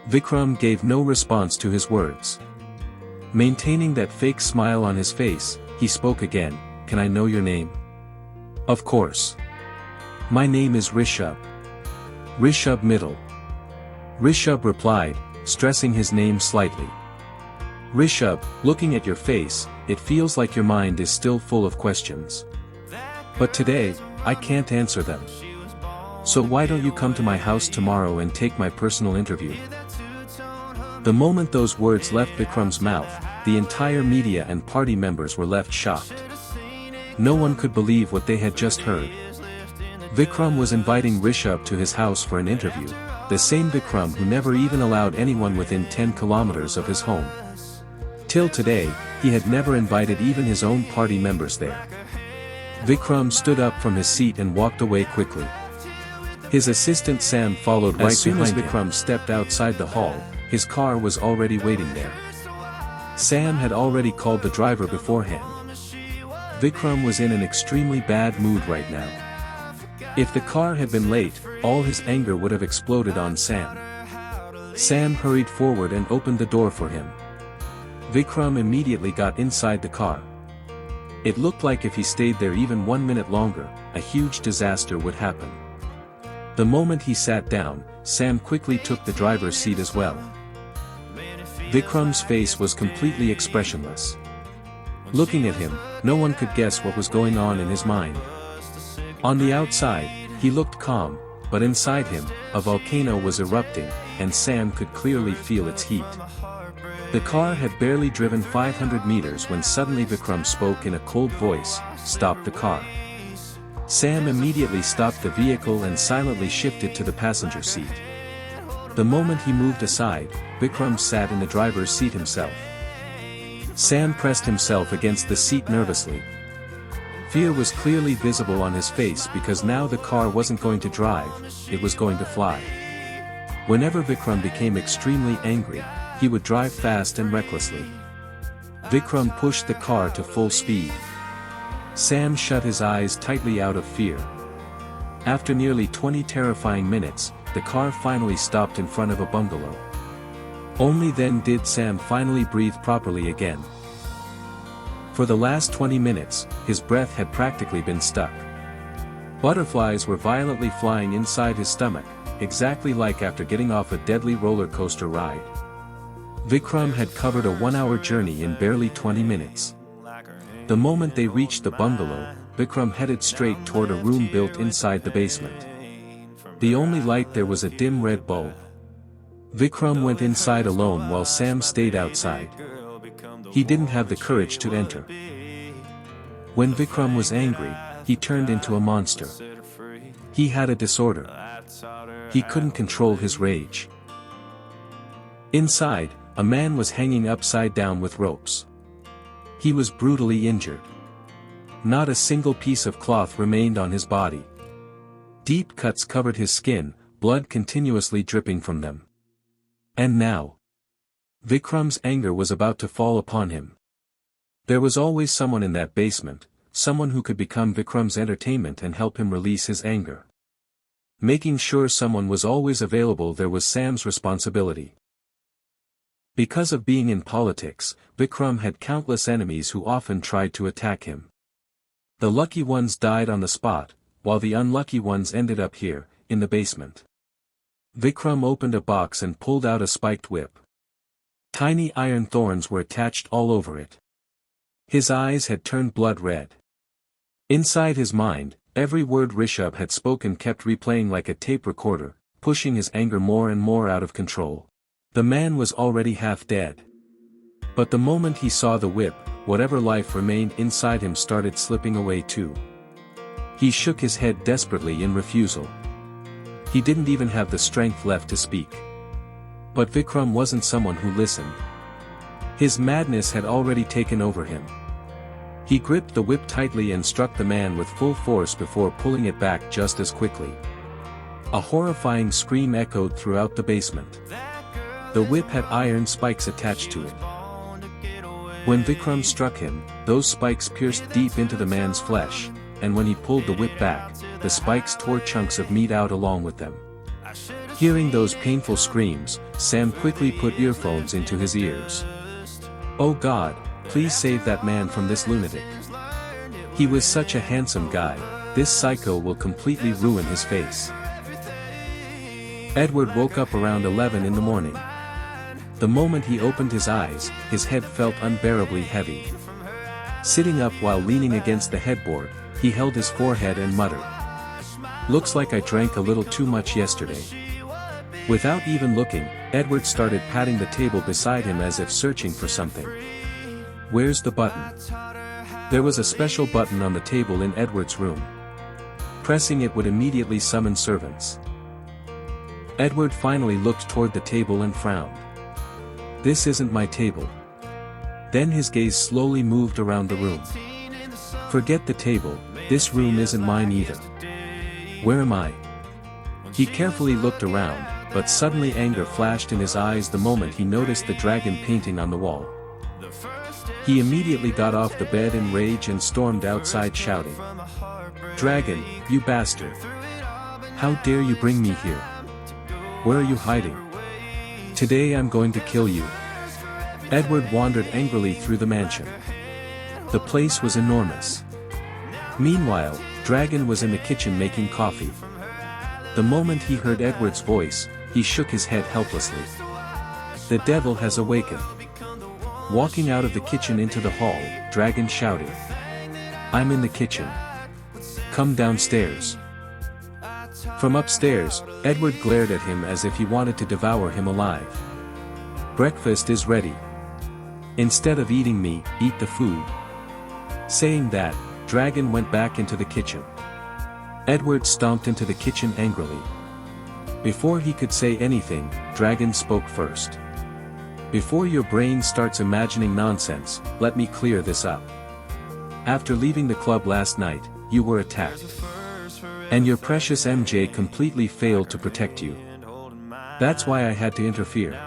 Vikram gave no response to his words. Maintaining that fake smile on his face, he spoke again, "Can I know your name?" "Of course. My name is Rishabh. Rishabh Middle." Rishabh replied, stressing his name slightly. "Rishabh, looking at your face, it feels like your mind is still full of questions. But today, I can't answer them. So why don't you come to my house tomorrow and take my personal interview?" The moment those words left Vikram's mouth, the entire media and party members were left shocked. No one could believe what they had just heard. Vikram was inviting Rishabh to his house for an interview, the same Vikram who never even allowed anyone within 10 kilometers of his home. Till today, he had never invited even his own party members there. Vikram stood up from his seat and walked away quickly. His assistant Sam followed right behind him. As soon as Vikram stepped outside the hall, his car was already waiting there. Sam had already called the driver beforehand. Vikram was in an extremely bad mood right now. If the car had been late, all his anger would have exploded on Sam. Sam hurried forward and opened the door for him. Vikram immediately got inside the car. It looked like if he stayed there even 1 minute longer, a huge disaster would happen. The moment he sat down, Sam quickly took the driver's seat as well. Vikram's face was completely expressionless. Looking at him, no one could guess what was going on in his mind. On the outside, he looked calm, but inside him, a volcano was erupting, and Sam could clearly feel its heat. The car had barely driven 500 meters when suddenly Vikram spoke in a cold voice, "Stop the car." Sam immediately stopped the vehicle and silently shifted to the passenger seat. The moment he moved aside, Vikram sat in the driver's seat himself. Sam pressed himself against the seat nervously. Fear was clearly visible on his face because now the car wasn't going to drive, it was going to fly. Whenever Vikram became extremely angry, he would drive fast and recklessly. Vikram pushed the car to full speed. Sam shut his eyes tightly out of fear. After nearly 20 terrifying minutes, the car finally stopped in front of a bungalow. Only then did Sam finally breathe properly again. For the last 20 minutes, his breath had practically been stuck. Butterflies were violently flying inside his stomach, exactly like after getting off a deadly roller coaster ride. Vikram had covered a 1-hour journey in barely 20 minutes. The moment they reached the bungalow, Vikram headed straight toward a room built inside the basement. The only light there was a dim red bulb. Vikram went inside alone while Sam stayed outside. He didn't have the courage to enter. When Vikram was angry, he turned into a monster. He had a disorder. He couldn't control his rage. Inside, a man was hanging upside down with ropes. He was brutally injured. Not a single piece of cloth remained on his body. Deep cuts covered his skin, blood continuously dripping from them. And now, Vikram's anger was about to fall upon him. There was always someone in that basement, someone who could become Vikram's entertainment and help him release his anger. Making sure someone was always available there was Sam's responsibility. Because of being in politics, Vikram had countless enemies who often tried to attack him. The lucky ones died on the spot, while the unlucky ones ended up here, in the basement. Vikram opened a box and pulled out a spiked whip. Tiny iron thorns were attached all over it. His eyes had turned blood red. Inside his mind, every word Rishabh had spoken kept replaying like a tape recorder, pushing his anger more and more out of control. The man was already half dead. But the moment he saw the whip, whatever life remained inside him started slipping away too. He shook his head desperately in refusal. He didn't even have the strength left to speak. But Vikram wasn't someone who listened. His madness had already taken over him. He gripped the whip tightly and struck the man with full force before pulling it back just as quickly. A horrifying scream echoed throughout the basement. The whip had iron spikes attached to it. When Vikram struck him, those spikes pierced deep into the man's flesh, and when he pulled the whip back, the spikes tore chunks of meat out along with them. Hearing those painful screams, Sam quickly put earphones into his ears. Oh God, please save that man from this lunatic. He was such a handsome guy, this psycho will completely ruin his face. Edward woke up around 11 in the morning. The moment he opened his eyes, his head felt unbearably heavy. Sitting up while leaning against the headboard, he held his forehead and muttered. Looks like I drank a little too much yesterday. Without even looking, Edward started patting the table beside him as if searching for something. Where's the button? There was a special button on the table in Edward's room. Pressing it would immediately summon servants. Edward finally looked toward the table and frowned. This isn't my table. Then his gaze slowly moved around the room. Forget the table, this room isn't mine either. Where am I? He carefully looked around, but suddenly anger flashed in his eyes the moment he noticed the dragon painting on the wall. He immediately got off the bed in rage and stormed outside shouting. Dragon, you bastard! How dare you bring me here? Where are you hiding? Today I'm going to kill you. Edward wandered angrily through the mansion. The place was enormous. Meanwhile, Dragon was in the kitchen making coffee. The moment he heard Edward's voice, he shook his head helplessly. The devil has awakened. Walking out of the kitchen into the hall, Dragon shouted. I'm in the kitchen. Come downstairs. From upstairs, Edward glared at him as if he wanted to devour him alive. Breakfast is ready. Instead of eating me, eat the food. Saying that, Dragon went back into the kitchen. Edward stomped into the kitchen angrily. Before he could say anything, Dragon spoke first. Before your brain starts imagining nonsense, let me clear this up. After leaving the club last night, you were attacked. And your precious MJ completely failed to protect you. That's why I had to interfere.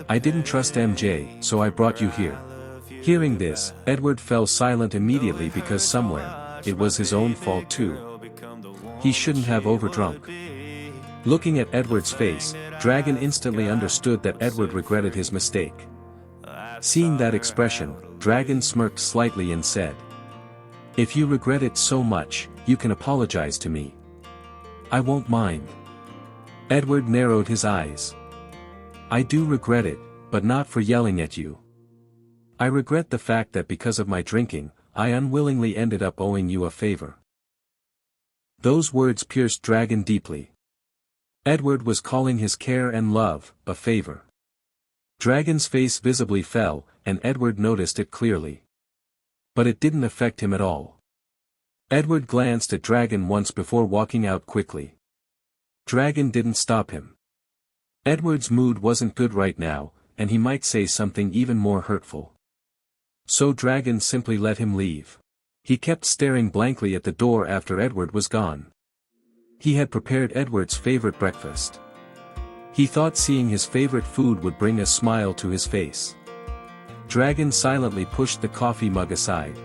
I didn't trust MJ, so I brought you here. Hearing this, Edward fell silent immediately because somewhere, it was his own fault too. He shouldn't have overdrunk. Looking at Edward's face, Dragon instantly understood that Edward regretted his mistake. Seeing that expression, Dragon smirked slightly and said, if you regret it so much, you can apologize to me. I won't mind. Edward narrowed his eyes. I do regret it, but not for yelling at you. I regret the fact that because of my drinking, I unwillingly ended up owing you a favor. Those words pierced Dragon deeply. Edward was calling his care and love a favor. Dragon's face visibly fell, and Edward noticed it clearly. But it didn't affect him at all. Edward glanced at Dragon once before walking out quickly. Dragon didn't stop him. Edward's mood wasn't good right now, and he might say something even more hurtful. So Dragon simply let him leave. He kept staring blankly at the door after Edward was gone. He had prepared Edward's favorite breakfast. He thought seeing his favorite food would bring a smile to his face. Dragon silently pushed the coffee mug aside.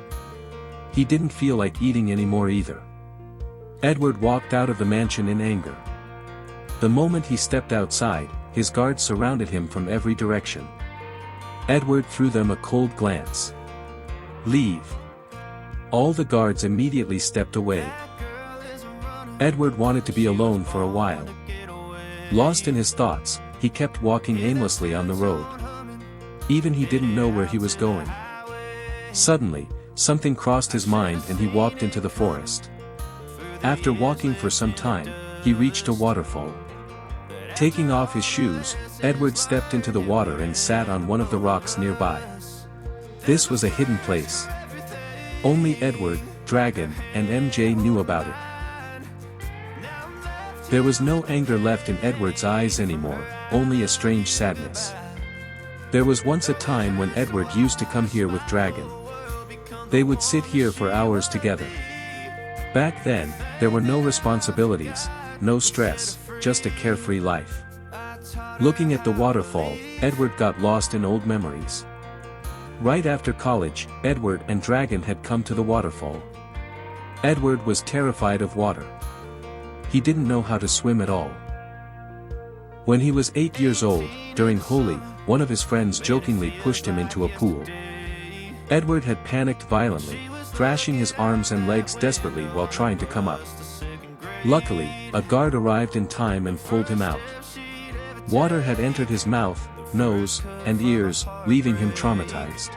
He didn't feel like eating anymore either. Edward walked out of the mansion in anger. The moment he stepped outside, his guards surrounded him from every direction. Edward threw them a cold glance. Leave. All the guards immediately stepped away. Edward wanted to be alone for a while. Lost in his thoughts, he kept walking aimlessly on the road. Even he didn't know where he was going. Suddenly, something crossed his mind and he walked into the forest. After walking for some time, he reached a waterfall. Taking off his shoes, Edward stepped into the water and sat on one of the rocks nearby. This was a hidden place. Only Edward, Dragon, and MJ knew about it. There was no anger left in Edward's eyes anymore, only a strange sadness. There was once a time when Edward used to come here with Dragon. They would sit here for hours together. Back then, there were no responsibilities, no stress, just a carefree life. Looking at the waterfall, Edward got lost in old memories. Right after college, Edward and Dragon had come to the waterfall. Edward was terrified of water. He didn't know how to swim at all. When he was 8 years old, during Holi, one of his friends jokingly pushed him into a pool. Edward had panicked violently, thrashing his arms and legs desperately while trying to come up. Luckily, a guard arrived in time and pulled him out. Water had entered his mouth, nose, and ears, leaving him traumatized.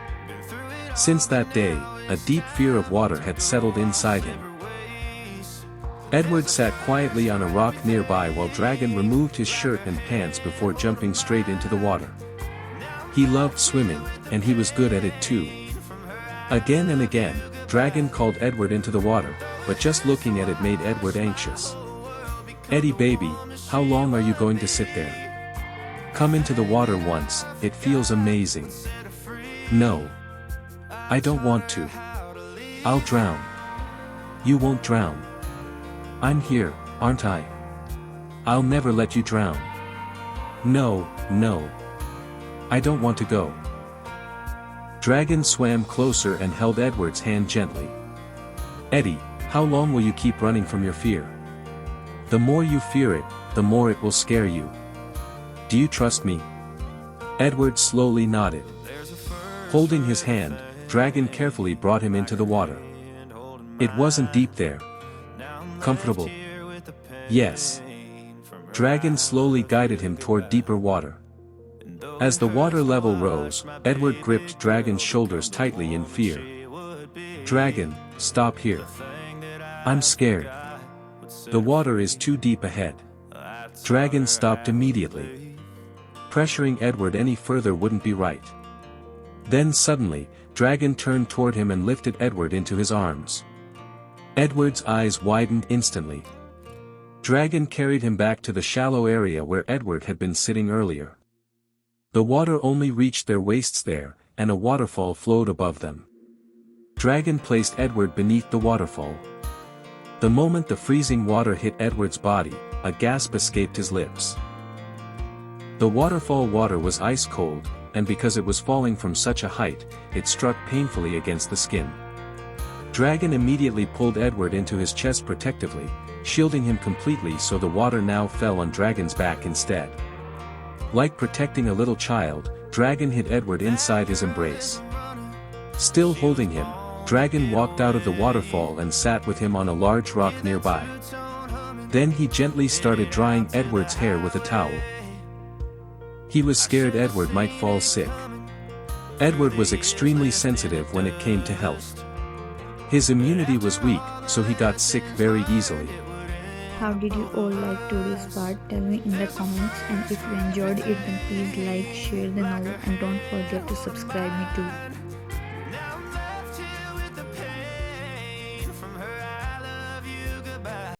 Since that day, a deep fear of water had settled inside him. Edward sat quietly on a rock nearby while Dragon removed his shirt and pants before jumping straight into the water. He loved swimming, and he was good at it too. Again and again, Dragon called Edward into the water, but just looking at it made Edward anxious. "Eddie baby, how long are you going to sit there? Come into the water once, it feels amazing." "No. I don't want to. I'll drown." "You won't drown. I'm here, aren't I? I'll never let you drown." "No, no. I don't want to go." Dragon swam closer and held Edward's hand gently. "Eddie, how long will you keep running from your fear? The more you fear it, the more it will scare you. Do you trust me?" Edward slowly nodded. Holding his hand, Dragon carefully brought him into the water. It wasn't deep there. Comfortable? Yes. Dragon slowly guided him toward deeper water. As the water level rose, Edward gripped Dragon's shoulders tightly in fear. "Dragon, stop here. I'm scared. The water is too deep ahead." Dragon stopped immediately. Pressuring Edward any further wouldn't be right. Then suddenly, Dragon turned toward him and lifted Edward into his arms. Edward's eyes widened instantly. Dragon carried him back to the shallow area where Edward had been sitting earlier. The water only reached their waists there, and a waterfall flowed above them. Dragon placed Edward beneath the waterfall. The moment the freezing water hit Edward's body, a gasp escaped his lips. The waterfall water was ice cold, and because it was falling from such a height, it struck painfully against the skin. Dragon immediately pulled Edward into his chest protectively, shielding him completely so the water now fell on Dragon's back instead. Like protecting a little child, Dragon hid Edward inside his embrace. Still holding him, Dragon walked out of the waterfall and sat with him on a large rock nearby. Then he gently started drying Edward's hair with a towel. He was scared Edward might fall sick. Edward was extremely sensitive when it came to health. His immunity was weak, so he got sick very easily. How did you all like today's part? Tell me in the comments, and if you enjoyed it then please like, share the novel and don't forget to subscribe me too.